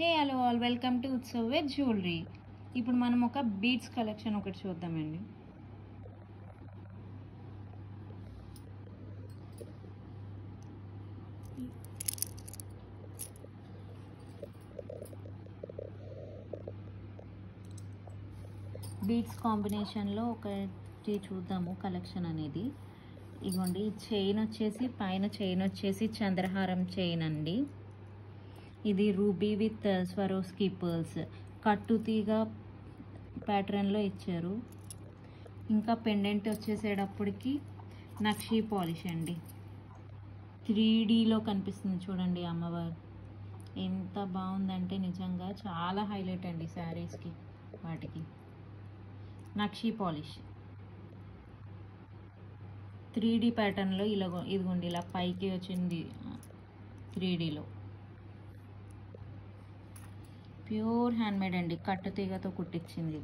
Hey hello all welcome to Utsav wear jewellery. ఇప్పుడు మనం ఒక బీడ్స్ కలెక్షన్ ఒకటి చూద్దామండి. బీడ్స్ కాంబినేషన్లో ఒకటి చూద్దాము కలెక్షన్ అనేది. ఇదిగోండి, చైన్ వచ్చేసి పైన చైన్ వచ్చేసి చంద్రహారం చైన్ అండి. ఇది రూబీ విత్ స్వరోస్కీ పర్ల్స్ కట్టుతీగ ప్యాటర్న్లో ఇచ్చారు. ఇంకా పెండెంట్ వచ్చేసేటప్పటికి నక్షీ పాలిష్ అండి. 3Dలో కనిపిస్తుంది చూడండి అమ్మవారు. ఎంత బాగుందంటే నిజంగా చాలా హైలైట్ అండి శారీస్కి. వాటికి నక్షీ పాలిష్ 3D ప్యాటర్న్లో ఇలా ఇదిగోండి, ఇలా పైకి వచ్చింది 3Dలో. ప్యూర్ హ్యాండ్మేడ్ అండి, కట్టుతీగతో కుట్టించింది.